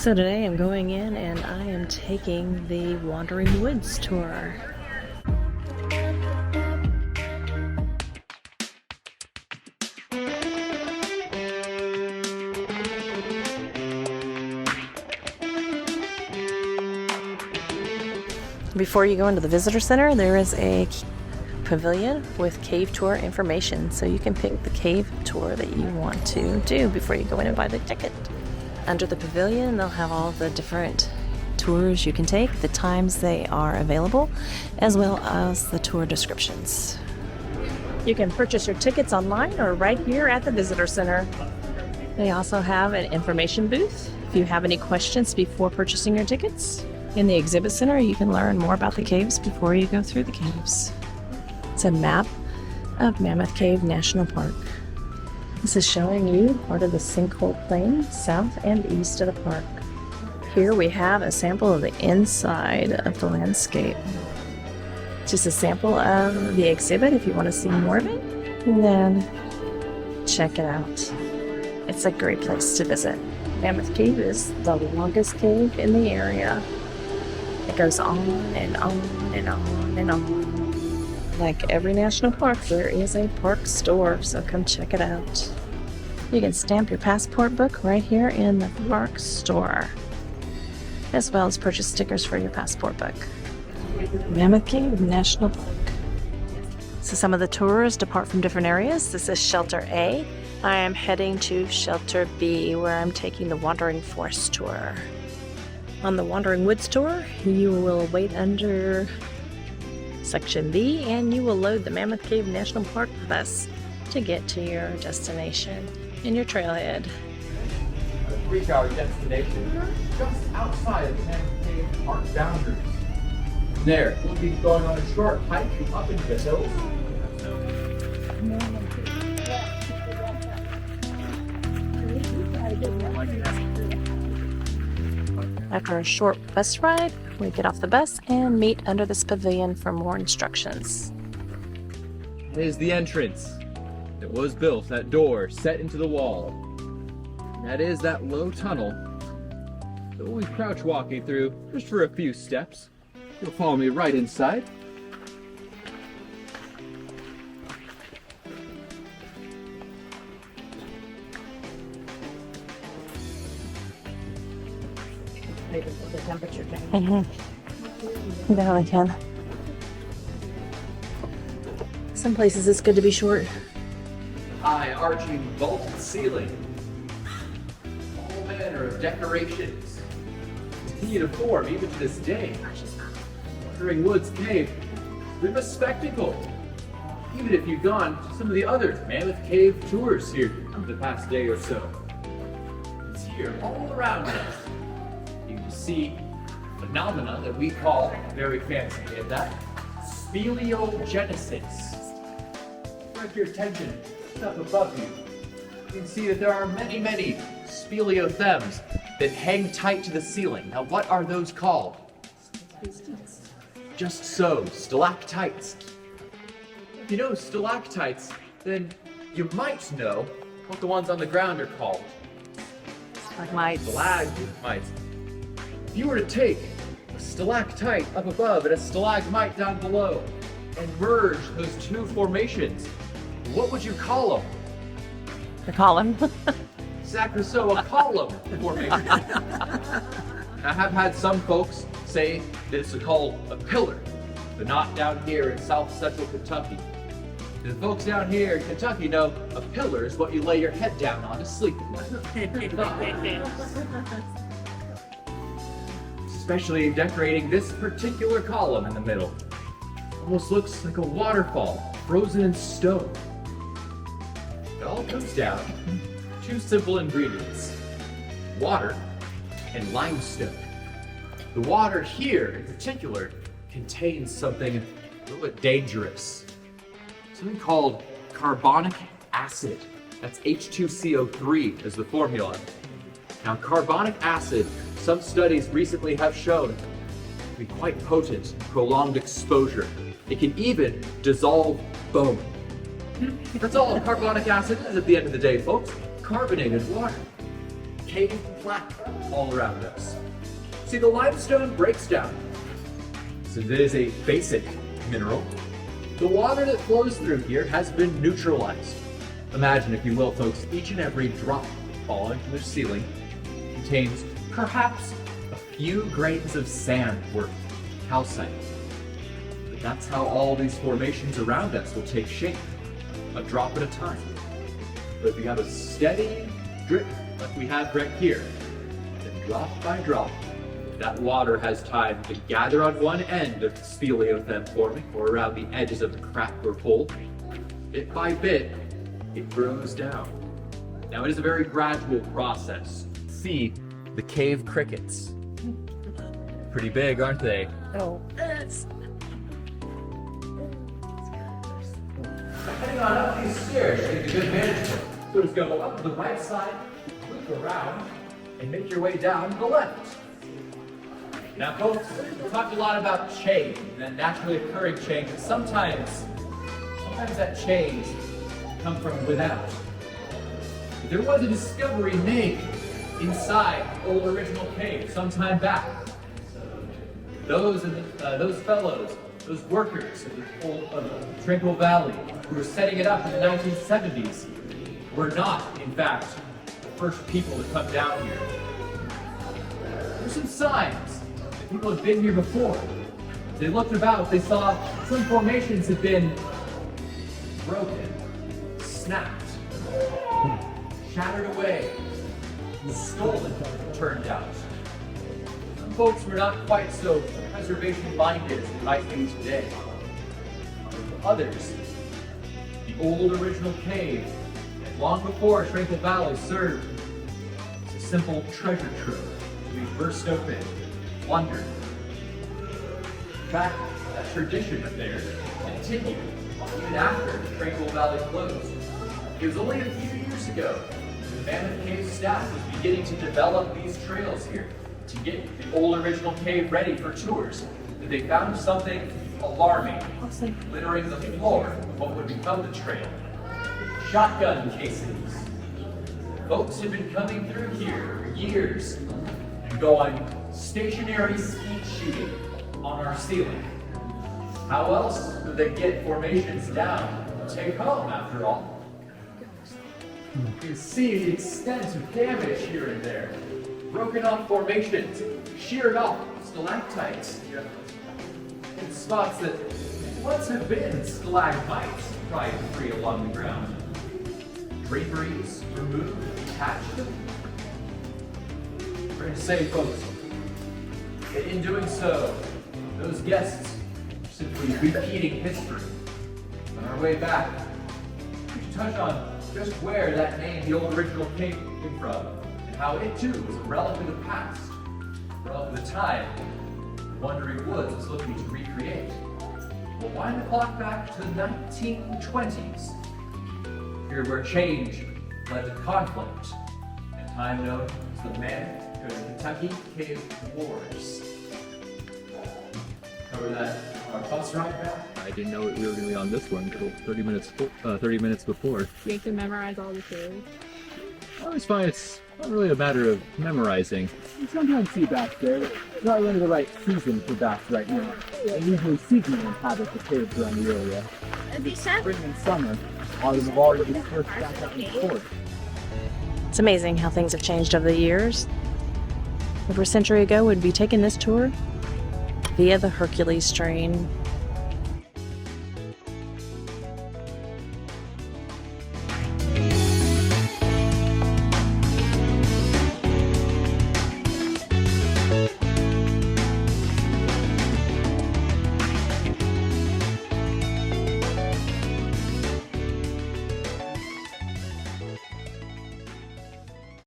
So today I'm going in and I am taking the Wandering Woods tour. Before you go into the visitor center, there is a pavilion with cave tour information, so you can pick the cave tour that you want to do before you go in and buy the ticket. Under the pavilion, they'll have all the different tours you can take, the times they are available, as well as the tour descriptions. You can purchase your tickets online or right here at the visitor center. They also have an information booth if you have any questions before purchasing your tickets. In the exhibit center, you can learn more about the caves before you go through the caves. It's a map of Mammoth Cave National Park. This is showing you part of the sinkhole plain south and east of the park. Here we have a sample of the inside of the landscape. Just a sample of the exhibit if you want to see more of it, and then check it out. It's a great place to visit. Mammoth Cave is the longest cave in the area. It goes on and on and on and on. Like every national park, there is a park store, so come check it out. You can stamp your passport book right here in the park store, as well as purchase stickers for your passport book. Mammoth Cave National Park. So some of the tours depart from different areas. This is Shelter A. I am heading to Shelter B, where I'm taking the Wandering Forest tour. On the Wandering Woods tour, you will wait under Section B, and you will load the Mammoth Cave National Park bus to get to your destination in your trailhead. A 3-hour destination just outside of the Mammoth Cave Park boundaries. There, we'll be going on a short hike up into the hills. After a short bus ride, we get off the bus and meet under this pavilion for more instructions. Here's the entrance. It was built, that door set into the wall. That is that low tunnel that we'll be crouch walking through just for a few steps. You'll follow me right inside. The temperature change. No, I can. Some places it's good to be short. High arching vaulted ceiling. All manner of decorations continue to form even to this day. Wandering Woods Cave, bit of a spectacle. Even if you've gone to some of the other Mammoth Cave tours here over the past day or so. It's here all around us. You can see phenomena that we call, very fancy at that, speleogenesis. Direct your attention up above you. You can see that there are many, many speleothems that hang tight to the ceiling. Now, what are those called? Just so, stalactites. If you know stalactites, then you might know what the ones on the ground are called. Stalagmites. If you were to take a stalactite up above and a stalagmite down below and merge those two formations, what would you call them? The column. Exactly so, a column formation. I have had some folks say that it's called a pillar, but not down here in South Central Kentucky. The folks down here in Kentucky know a pillar is what you lay your head down on to sleep. Especially decorating this particular column in the middle. Almost looks like a waterfall, frozen in stone. It all comes down to two simple ingredients: water and limestone. The water here, in particular, contains something a little bit dangerous. Something called carbonic acid. That's H2CO3 is the formula. Now, carbonic acid, some studies recently have shown to be quite potent in prolonged exposure. It can even dissolve bone. That's all carbonic acid is at the end of the day, folks. Carbonated water. Cave flat. all around us. See, the limestone breaks down. So it is a basic mineral. The water that flows through here has been neutralized. Imagine, if you will, folks, each and every drop falling from the ceiling contains perhaps a few grains of sand worth of calcite. But that's how all these formations around us will take shape, a drop at a time. But if we have a steady drip like we have right here, then drop by drop, that water has time to gather on one end of the speleothem forming, or around the edges of the crack or hole. Bit by bit, it grows down. Now, it is a very gradual process. See the cave crickets. Pretty big, aren't they? Oh, yes. Heading on up these stairs, take a good advantage of it. So just go up the right side, loop around, and make your way down the left. Now, folks, we talked a lot about change, and naturally occurring change, and sometimes that change comes from without. But there was a discovery made inside the old original cave some time back. Those fellows, those workers of the Tranquil Valley, who were setting it up in the 1970s, were not, in fact, the first people to come down here. There's some signs that people had been here before. As they looked about, they saw some formations had been broken, snapped, shattered away, and stolen, it turned out. Some folks were not quite so preservation-minded as they might be today. Others, the old original cave, long before Tranquil Valley, served as a simple treasure trove to be burst open, plundered. In fact, that tradition of theirs continued even after Tranquil Valley closed. It was only a few years ago the Mammoth Cave staff was beginning to develop these trails here to get the old original cave ready for tours, that they found something alarming littering the floor of what would become the trail. Shotgun casings. Folks had been coming through here for years and going stationary skeet shooting on our ceiling. How else would they get formations down to take home, after all? You can see the extent of damage here and there. Broken off formations, sheared off stalactites, in spots that once have been stalagmites pried free along the ground. Draperies removed, attached. We're going to say, folks, that in doing so, those guests are simply repeating history. On our way back, we should touch on just where that name, the old original cave, came from, and how it too was a relic of the past, a relic of the time the Wandering Woods was looking to recreate. We'll wind the clock back to the 1920s. Here where change led to conflict, and time known as the Mammoth Kentucky Cave Wars. Cover that on our bus ride back. I didn't know we were going to be on this one until 30 minutes before. You have to memorize all the theories. I always find it's not really a matter of memorizing. You sometimes see bats there. It's not really the right season for bats right now. They usually seasonally inhabit the caves around the area. Spring and summer, autumn have already dispersed back up in the forest. It's amazing how things have changed over the years. Over a century ago, we'd be taking this tour via the Hercules train